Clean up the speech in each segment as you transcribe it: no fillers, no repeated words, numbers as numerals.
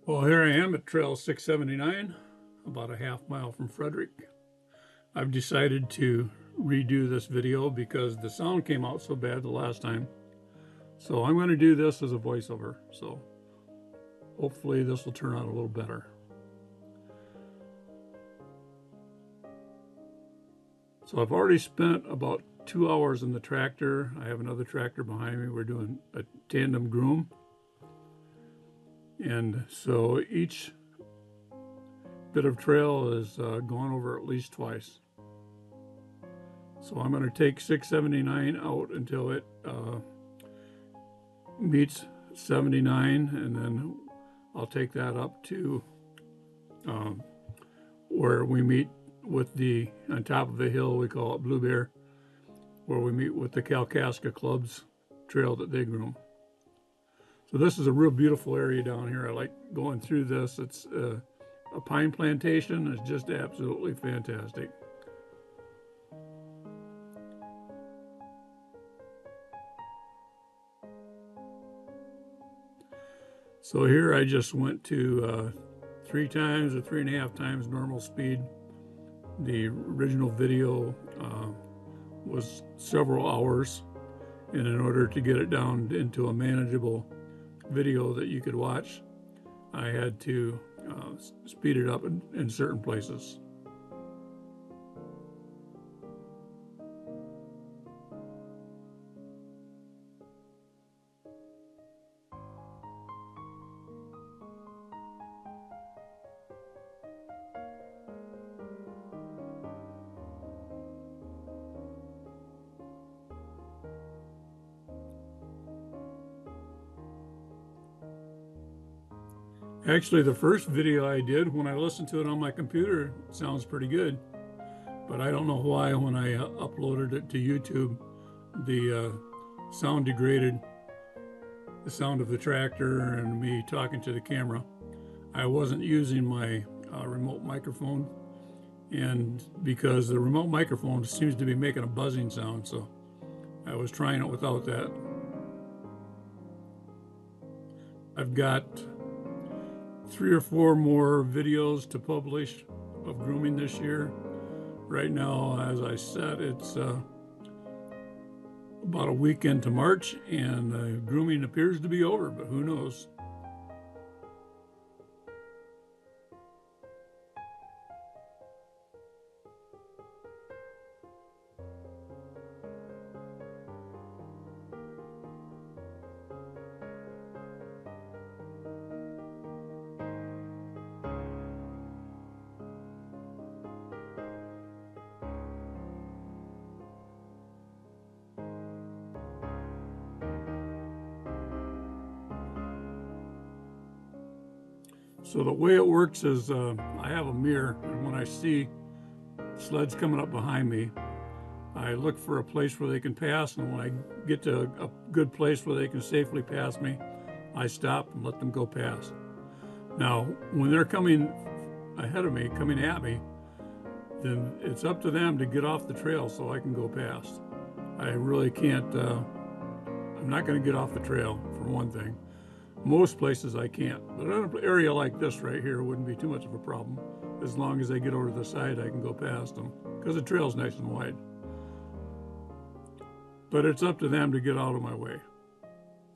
Well, here I am at Trail 679, about a half mile from Frederick. I've decided to redo this video because the sound came out so bad the last time. So I'm going to do this as a voiceover. So hopefully this will turn out a little better. So I've already spent about 2 hours in the tractor. I have another tractor behind me. We're doing a tandem groom. And so each bit of trail is gone over at least twice. So I'm going to take 679 out until it meets 79, and then I'll take that up to where we meet with on top of a hill, we call it Blue Bear, where we meet with the Kalkaska Club's trail that they groom. So this is a real beautiful area down here. I like going through this. It's a pine plantation. It's just absolutely fantastic. So here I just went to 3 times or 3.5 times normal speed. The original video was several hours, and in order to get it down into a manageable video that you could watch, I had to speed it up in certain places. Actually, the first video I did, when I listened to it on my computer, it sounds pretty good. But I don't know why when I uploaded it to YouTube, the sound degraded the sound of the tractor and me talking to the camera. I wasn't using my remote microphone, and because the remote microphone seems to be making a buzzing sound, so I was trying it without that. I've got 3 or 4 more videos to publish of grooming this year. Right now, as I said, it's about a week into March, and grooming appears to be over, but who knows? So the way it works is I have a mirror, and when I see sleds coming up behind me, I look for a place where they can pass, and when I get to a good place where they can safely pass me, I stop and let them go past. Now, when they're coming ahead of me, coming at me, then it's up to them to get off the trail so I can go past. I really can't, I'm not going to get off the trail, for one thing. Most places I can't, but in an area like this right here wouldn't be too much of a problem. As long as they get over to the side, I can go past them, because the trail's nice and wide. But it's up to them to get out of my way.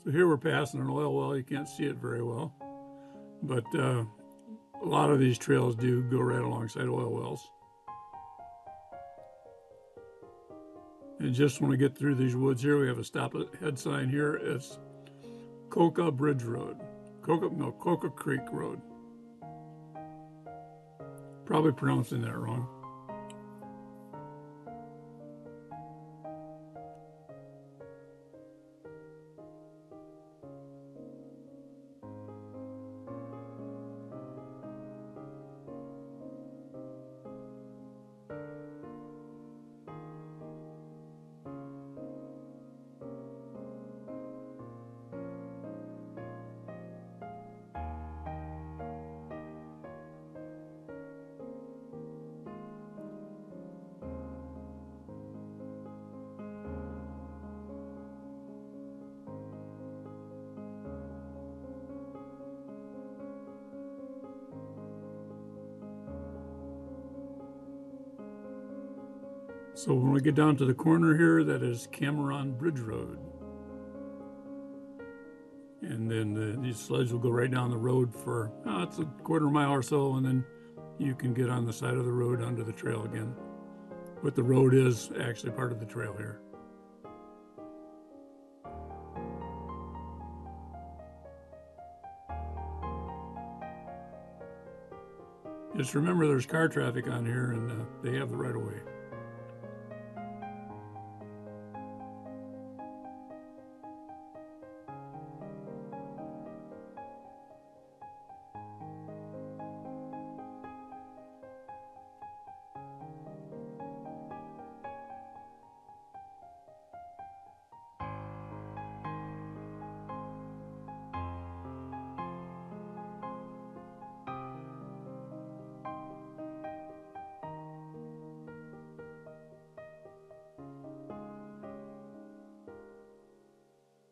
So here we're passing an oil well. You can't see it very well, but a lot of these trails do go right alongside oil wells. And just when we get through these woods here, we have a stop ahead sign here. It's Coca Bridge Road. Coca Creek Road. Probably pronouncing that wrong. So when we get down to the corner here, that is Cameron Bridge Road. And then these sleds will go right down the road for, it's a quarter mile or so, and then you can get on the side of the road onto the trail again. But the road is actually part of the trail here. Just remember there's car traffic on here, and they have the right of way.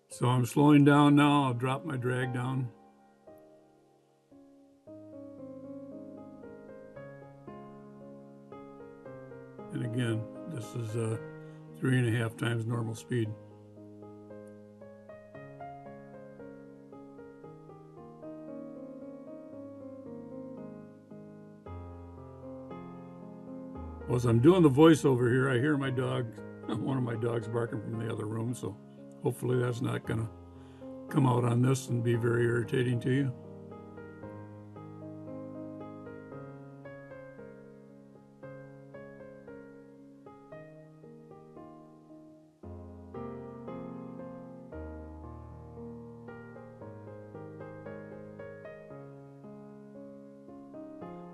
So I'm slowing down now. I'll drop my drag down. And again, this is 3.5 times normal speed. Well, as I'm doing the voiceover here, I hear my dog, one of my dogs barking from the other room, so hopefully that's not going to come out on this and be very irritating to you.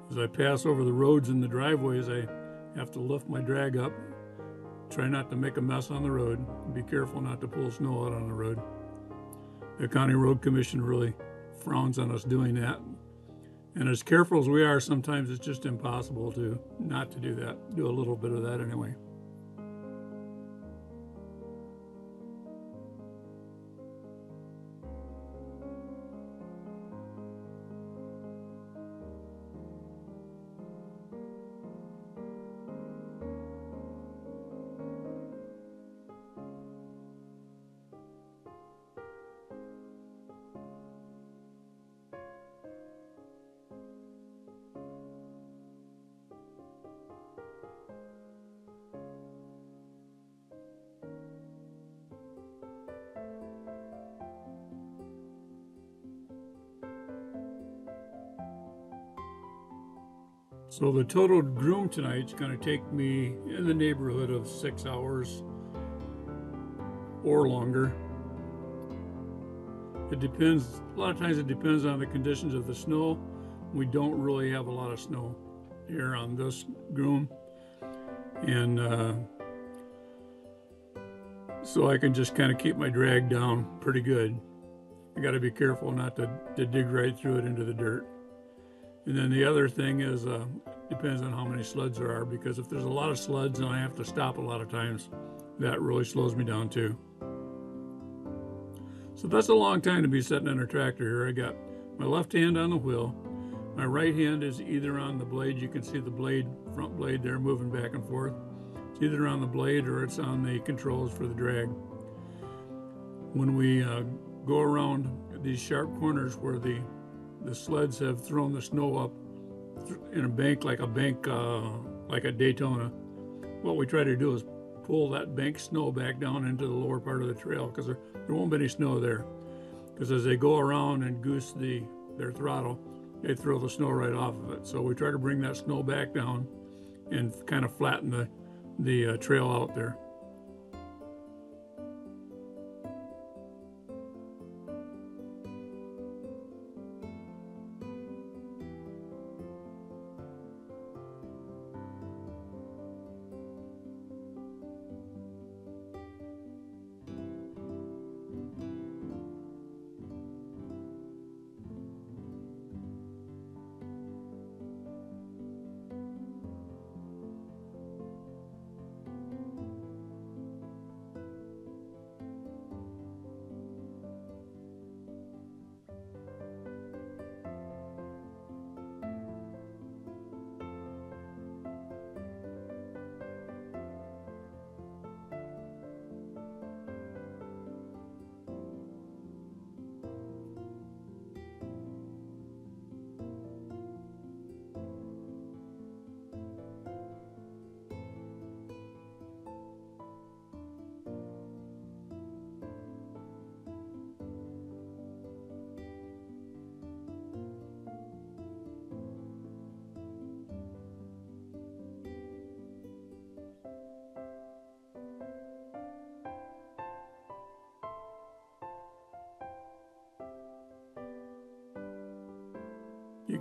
As I pass over the roads and the driveways, I have to lift my drag up, try not to make a mess on the road, be careful not to pull snow out on the road. The County Road Commission really frowns on us doing that. And as careful as we are, sometimes it's just impossible not to do that, do a little bit of that anyway. So the total groom tonight is going to take me in the neighborhood of 6 hours or longer. It depends, a lot of times it depends on the conditions of the snow. We don't really have a lot of snow here on this groom. And so I can just kind of keep my drag down pretty good. I got to be careful not to dig right through it into the dirt. And then the other thing is, depends on how many sleds there are, because if there's a lot of sleds and I have to stop a lot of times, that really slows me down too. So that's a long time to be sitting in a tractor here. I got my left hand on the wheel. My right hand is either on the blade. You can see the blade, front blade there moving back and forth. It's either on the blade or it's on the controls for the drag. When we go around these sharp corners where the sleds have thrown the snow up in a bank like a Daytona, what we try to do is pull that bank snow back down into the lower part of the trail, because there won't be any snow there. Because as they go around and goose their throttle, they throw the snow right off of it. So we try to bring that snow back down and kind of flatten the trail out there.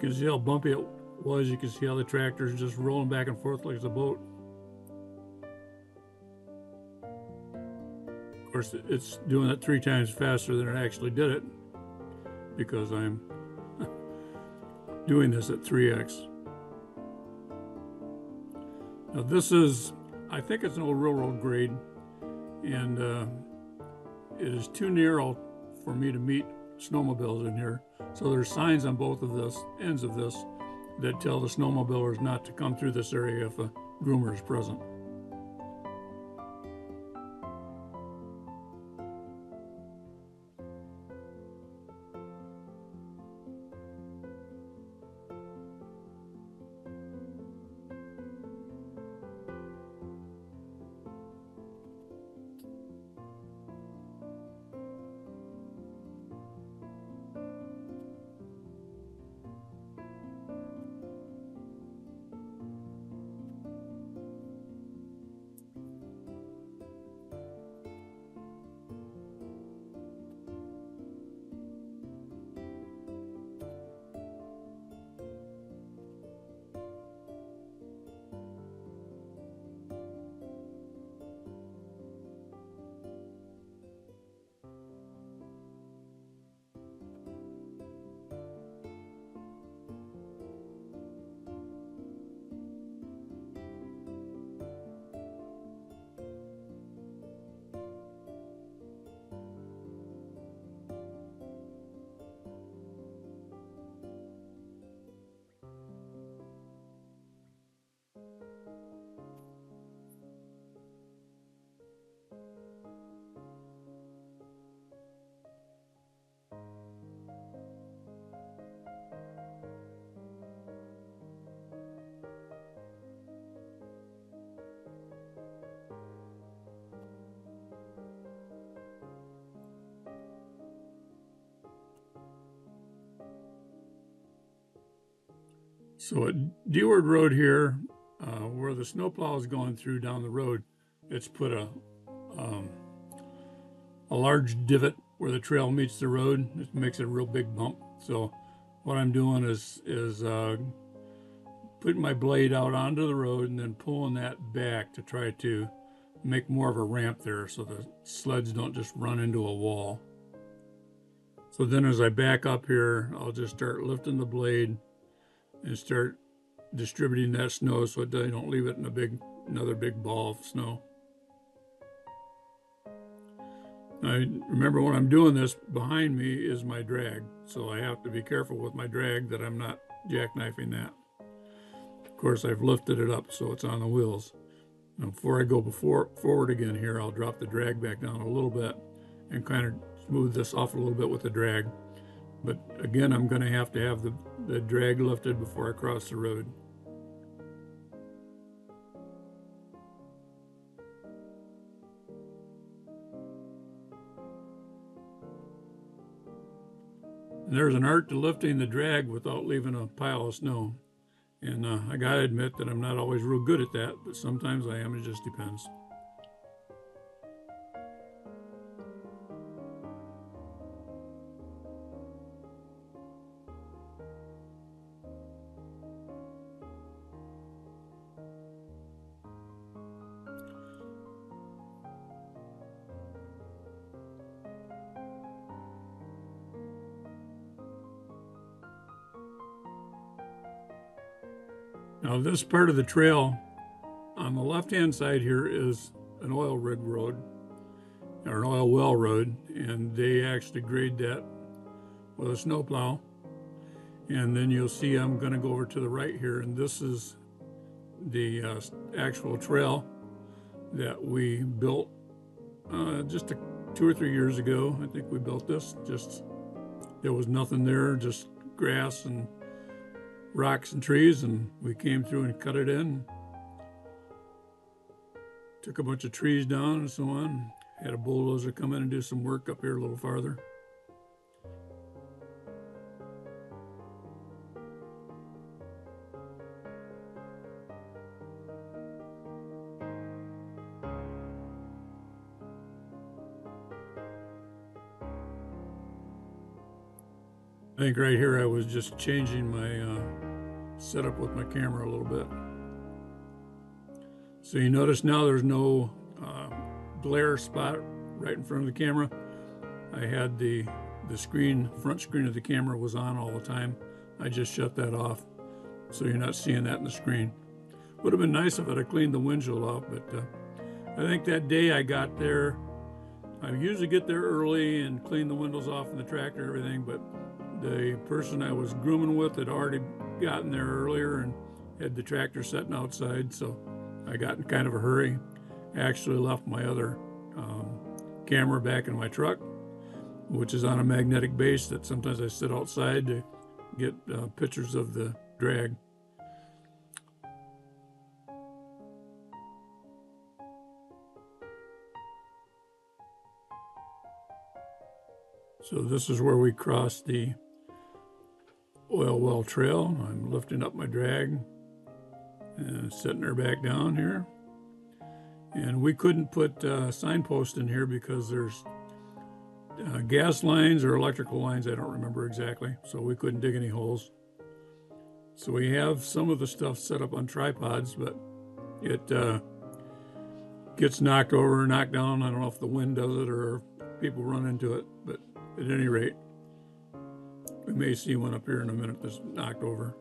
can see how bumpy it was. You can see how the tractor's just rolling back and forth like it's a boat. Of course, it's doing it 3 times faster than it actually did it because I'm doing this at 3x. Now this is, I think it's an old railroad grade, and it is too narrow for me to meet snowmobiles in here. So there's signs on both of this ends of this that tell the snowmobilers not to come through this area if a groomer is present. So at Deward Road here, where the snowplow is going through down the road, it's put a large divot where the trail meets the road. It makes it a real big bump. So what I'm doing is putting my blade out onto the road and then pulling that back to try to make more of a ramp there so the sleds don't just run into a wall. So then as I back up here, I'll just start lifting the blade and start distributing that snow so I don't leave it in another big ball of snow. Now, remember when I'm doing this, behind me is my drag, so I have to be careful with my drag that I'm not jackknifing that. Of course, I've lifted it up so it's on the wheels. Now, before I go forward again here, I'll drop the drag back down a little bit and kind of smooth this off a little bit with the drag. But again, I'm going to have the drag lifted before I cross the road. And there's an art to lifting the drag without leaving a pile of snow. And I gotta admit that I'm not always real good at that, but sometimes I am. It just depends. Now this part of the trail on the left-hand side here is an oil rig road, or an oil well road, and they actually grade that with a snowplow. And then you'll see I'm going to go over to the right here, and this is the actual trail that we built just 2 or 3 years ago. I think we built this. There was nothing there, just grass and rocks and trees, and we came through and cut it in. Took a bunch of trees down and so on. Had a bulldozer come in and do some work up here a little farther. I think right here I was just changing my setup with my camera a little bit. So you notice now there's no glare spot right in front of the camera. I had the front screen of the camera was on all the time. I just shut that off, so you're not seeing that in the screen. Would have been nice if I'd have cleaned the windshield off, but I think that day I got there, I usually get there early and clean the windows off in the tractor and everything, but the person I was grooming with had already gotten there earlier and had the tractor sitting outside, so I got in kind of a hurry. I actually left my other camera back in my truck, which is on a magnetic base that sometimes I sit outside to get pictures of the drag. So this is where we cross the oil well trail. I'm lifting up my drag and setting her back down here. And we couldn't put signposts in here because there's gas lines or electrical lines, I don't remember exactly, so we couldn't dig any holes. So we have some of the stuff set up on tripods, but it gets knocked over, knocked down. I don't know if the wind does it or people run into it, but at any rate, we may see one up here in a minute that's knocked over.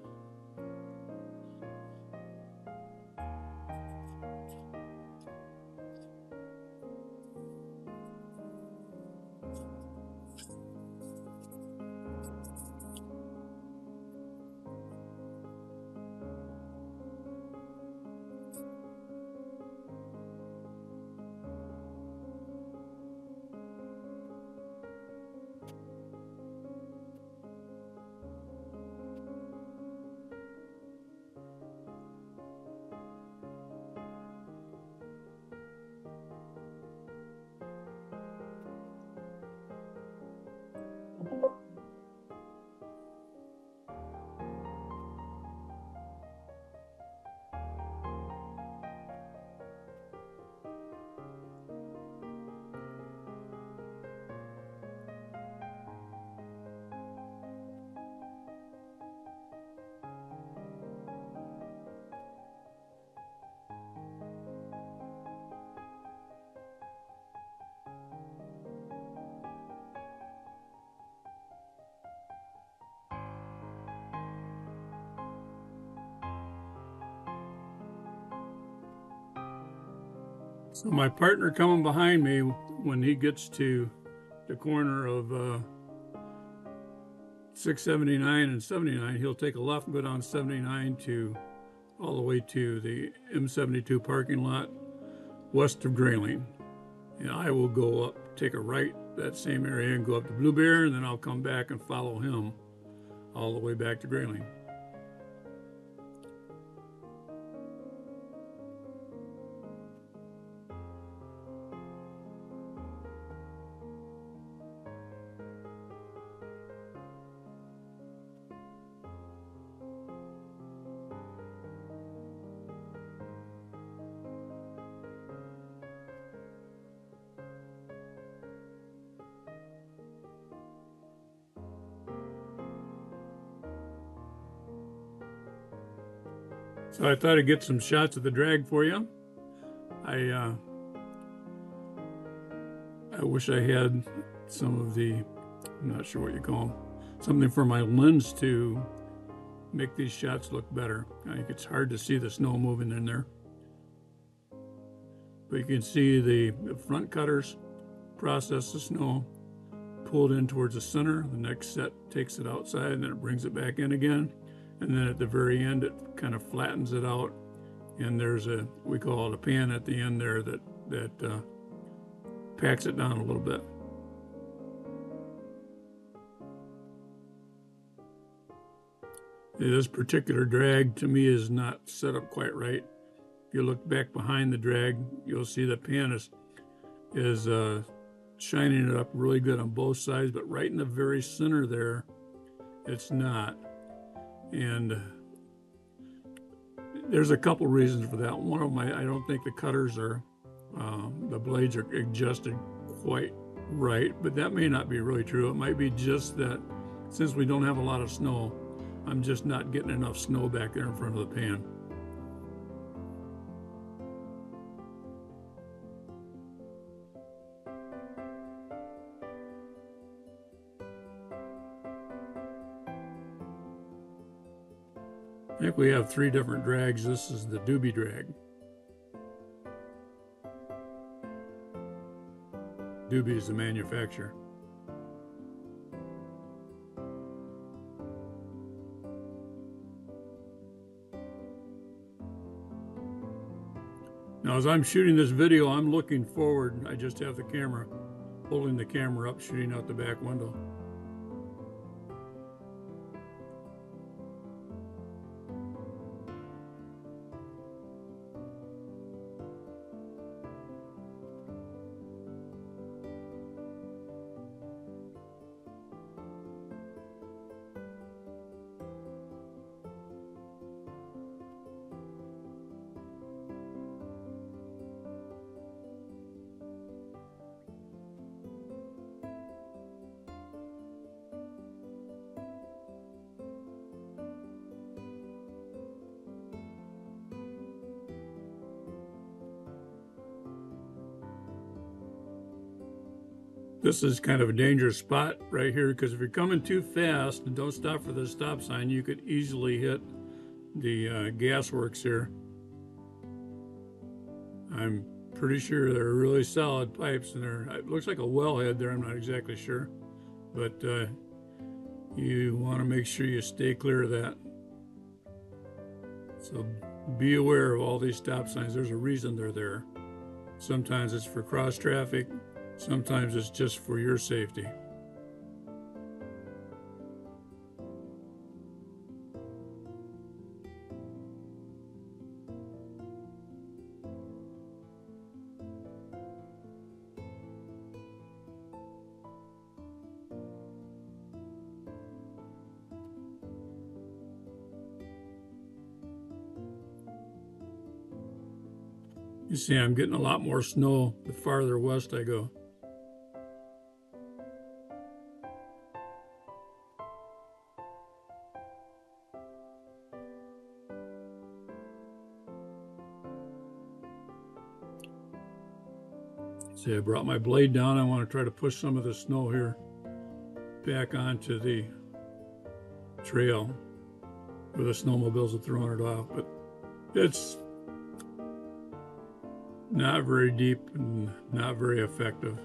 So my partner coming behind me, when he gets to the corner of 679 and 79, he'll take a left and go down 79 to all the way to the M72 parking lot west of Grayling. And I will go up, take a right that same area and go up to Blue Bear, and then I'll come back and follow him all the way back to Grayling. So I thought I'd get some shots of the drag for you. I wish I had some of the, I'm not sure what you call them, something for my lens to make these shots look better. I think it's hard to see the snow moving in there. But you can see the front cutters process the snow, pull it in towards the center. The next set takes it outside and then it brings it back in again. And then at the very end, it kind of flattens it out. And there's a, we call it a pan at the end there that packs it down a little bit. This particular drag to me is not set up quite right. If you look back behind the drag, you'll see the pan is shining it up really good on both sides, but right in the very center there, it's not. And there's a couple reasons for that. One of them, I don't think the cutters are, the blades are adjusted quite right, but that may not be really true. It might be just that since we don't have a lot of snow, I'm just not getting enough snow back there in front of the pan. I think we have 3 different drags. This is the Doobie drag. Doobie is the manufacturer. Now, as I'm shooting this video, I'm looking forward. I just have the camera, holding the camera up, shooting out the back window. This is kind of a dangerous spot right here because if you're coming too fast and don't stop for the stop sign, you could easily hit the gas works here. I'm pretty sure they're really solid pipes, and it looks like a wellhead there. I'm not exactly sure, but you want to make sure you stay clear of that. So be aware of all these stop signs. There's a reason they're there. Sometimes it's for cross traffic. Sometimes it's just for your safety. You see, I'm getting a lot more snow the farther west I go. See, I brought my blade down. I want to try to push some of the snow here back onto the trail where the snowmobiles are throwing it off, but it's not very deep and not very effective.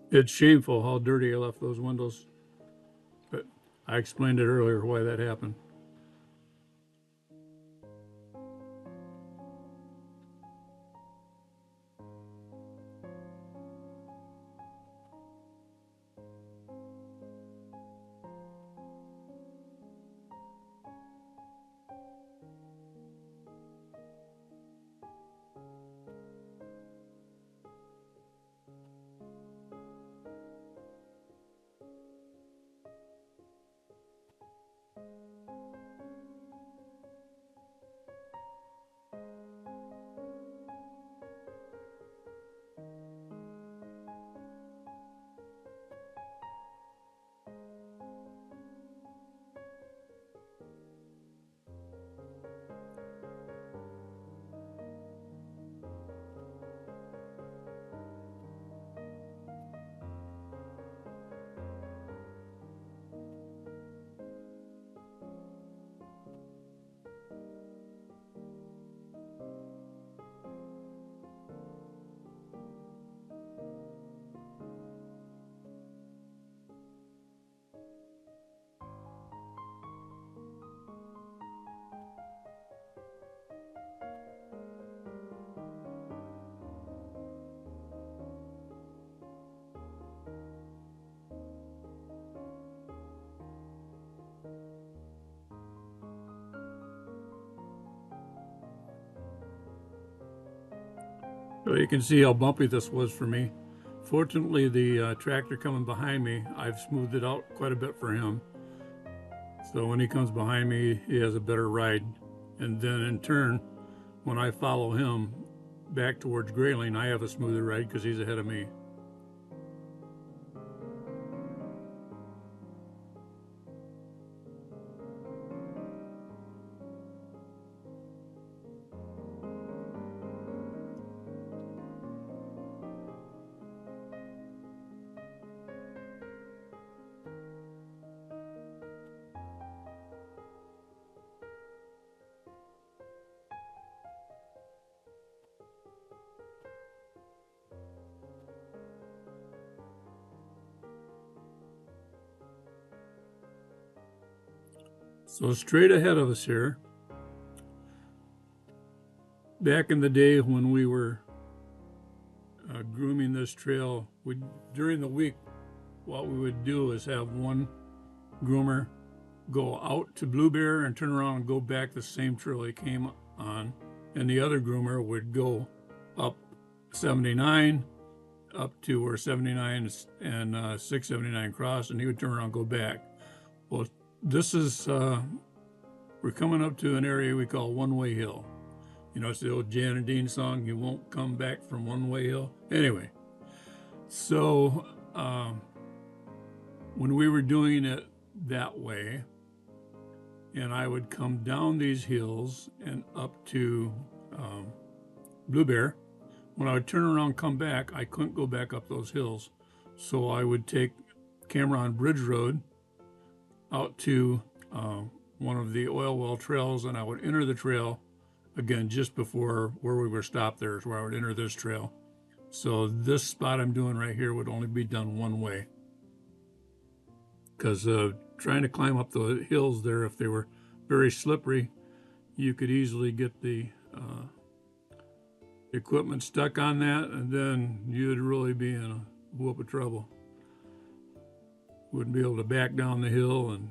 It's shameful how dirty I left those windows, but I explained it earlier why that happened. So you can see how bumpy this was for me. Fortunately, the tractor coming behind me, I've smoothed it out quite a bit for him. So when he comes behind me, he has a better ride. And then in turn, when I follow him back towards Grayling, I have a smoother ride because he's ahead of me. So straight ahead of us here, back in the day when we were grooming this trail, during the week, what we would do is have one groomer go out to Blue Bear and turn around and go back the same trail he came on, and the other groomer would go up 79 up to where 79 and 679 cross, and he would turn around and go back. Well, this is we're coming up to an area we call One Way Hill. You know, it's the old Jan and Dean song, you won't come back from One Way Hill. Anyway, so when we were doing it that way, and I would come down these hills and up to Blue Bear, when I would turn around and come back, I couldn't go back up those hills. So I would take Cameron Bridge Road out to one of the oil well trails, and I would enter the trail again just before where we were stopped. There is where I would enter this trail. So this spot I'm doing right here would only be done one way, because trying to climb up the hills there, if they were very slippery, you could easily get the equipment stuck on that, and then you'd really be in a whoop of trouble. Wouldn't be able to back down the hill, and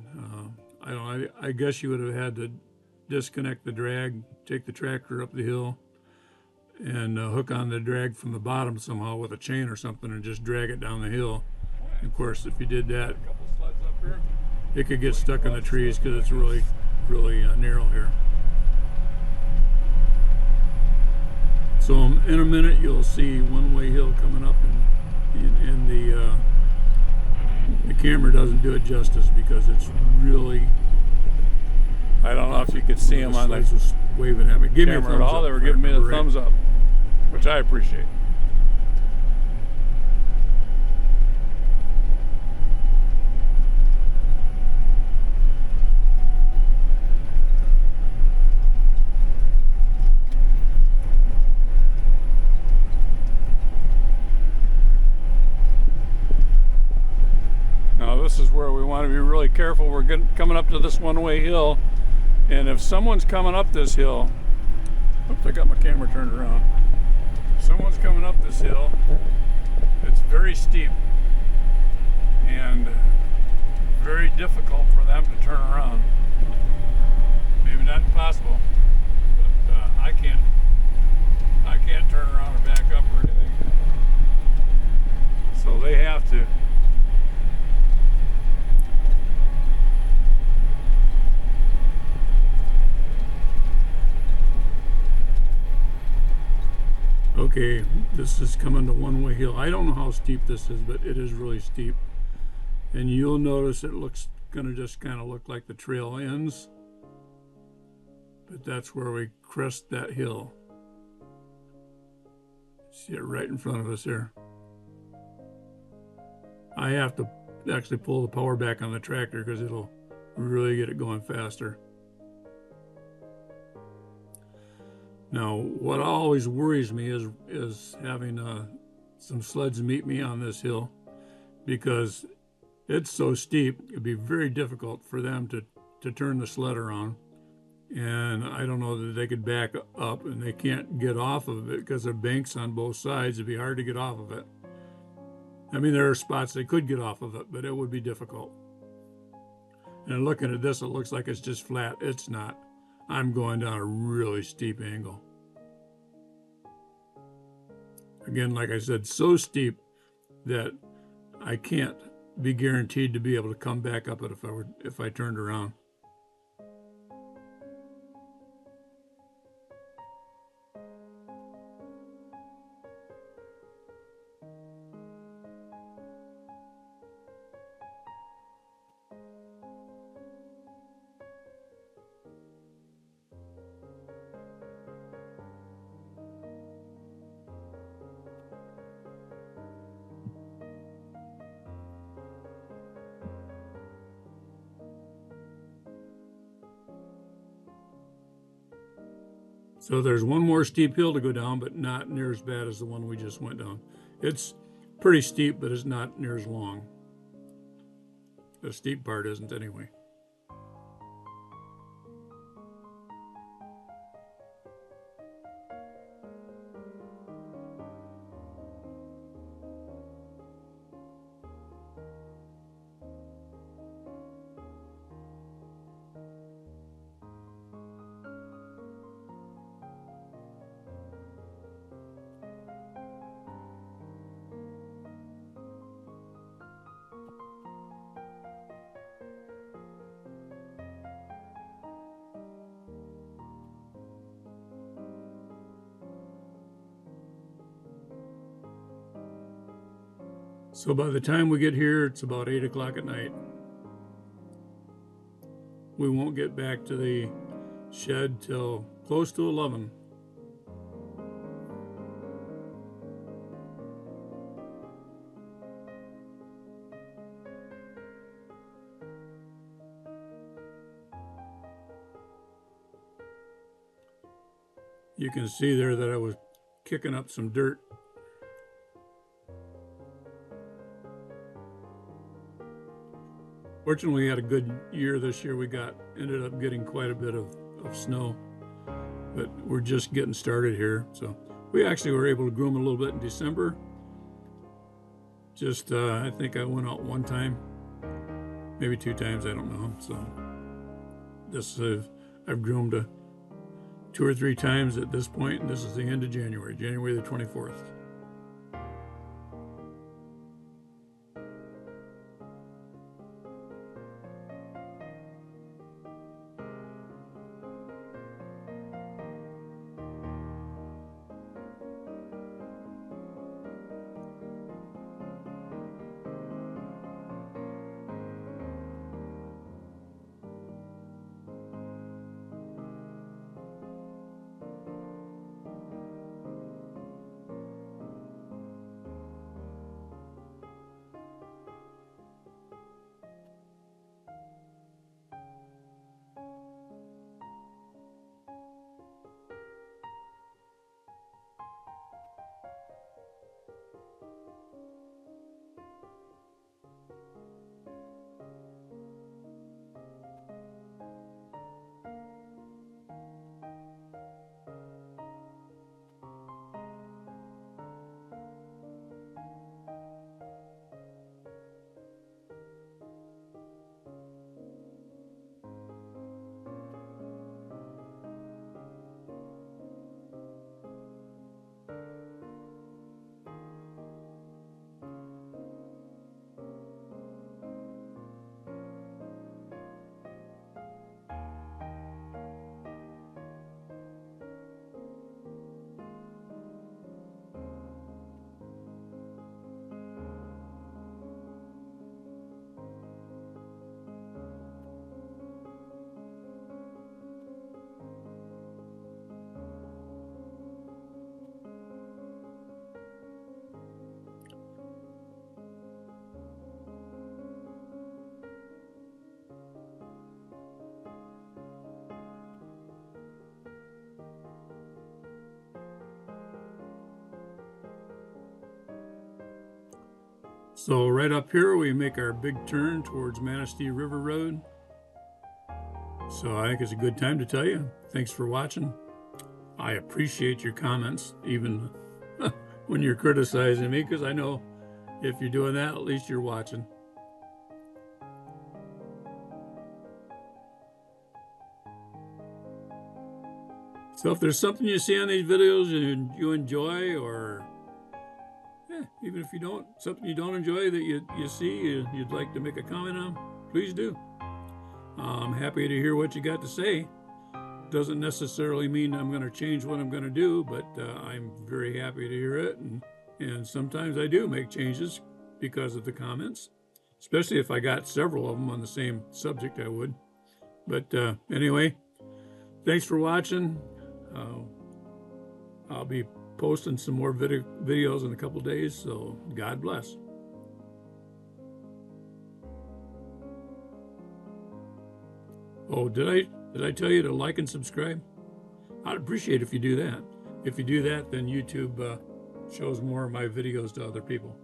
I guess you would have had to disconnect the drag, take the tractor up the hill, and hook on the drag from the bottom somehow with a chain or something, and just drag it down the hill. And of course, if you did that, it could get stuck in the trees because it's really narrow here. So in a minute, you'll see One Way Hill coming up, and the camera doesn't do it justice because it's really. I don't know if you could see them on the just waving at me. Give me a camera thumbs at all. up. They were giving me the thumbs up, which I appreciate. Now this is where we want to be really careful. We're coming up to this one-way hill, and if someone's coming up this hill, oops, I got my camera turned around. If someone's coming up this hill, it's very steep and very difficult for them to turn around. Maybe not impossible, but I can't turn around or back up or anything. So they have to. Okay, this is coming to One Way Hill. I don't know how steep this is, but it is really steep. And you'll notice it looks gonna just kind of look like the trail ends, but that's where we crest that hill. See it right in front of us here. I have to actually pull the power back on the tractor because it'll really get it going faster. Now, what always worries me is having some sleds meet me on this hill, because it's so steep, it'd be very difficult for them to turn the sled around. And I don't know that they could back up, and they can't get off of it because there are banks on both sides. It'd be hard to get off of it. I mean, there are spots they could get off of it, but it would be difficult. And looking at this, it looks like it's just flat. It's not. I'm going down a really steep angle. Again, like I said, so steep that I can't be guaranteed to be able to come back up it if I turned around. So there's one more steep hill to go down, but not near as bad as the one we just went down. It's pretty steep, but it's not near as long. The steep part isn't anyway. So by the time we get here, it's about 8 o'clock at night. We won't get back to the shed till close to 11. You can see there that I was kicking up some dirt. Fortunately, we had a good year this year. We ended up getting quite a bit of snow, but we're just getting started here. So we actually were able to groom a little bit in December. Just, I think I went out one time, maybe 2 times, I don't know. So I've groomed 2 or 3 times at this point, and this is the end of January the 24th. So right up here, we make our big turn towards Manistee River Road. So I think it's a good time to tell you, thanks for watching. I appreciate your comments, even when you're criticizing me, because I know if you're doing that, at least you're watching. So if there's something you see on these videos and you enjoy, or even if you don't, something you don't enjoy that you see, you'd like to make a comment on, please do. I'm happy to hear what you got to say. Doesn't necessarily mean I'm going to change what I'm going to do, but I'm very happy to hear it. And sometimes I do make changes because of the comments, especially if I got several of them on the same subject, I would. But anyway, thanks for watching. I'll be posting some more videos in a couple days, so God bless. Oh, did I tell you to like and subscribe? I'd appreciate if you do that. If you do that, then YouTube shows more of my videos to other people.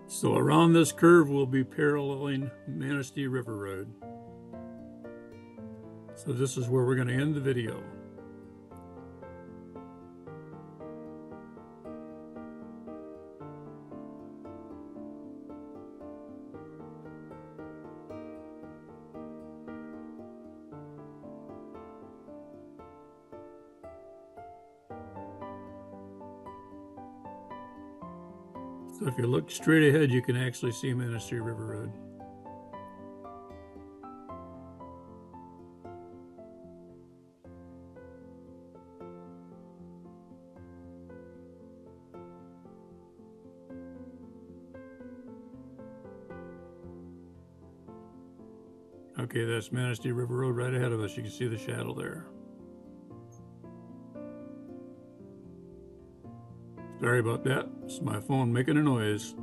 So around this curve, we'll be paralleling Manistee River Road. So this is where we're going to end the video. So if you look straight ahead, you can actually see Manistee River Road. Okay, that's Manistee River Road right ahead of us. You can see the shadow there. Sorry about that. It's my phone making a noise.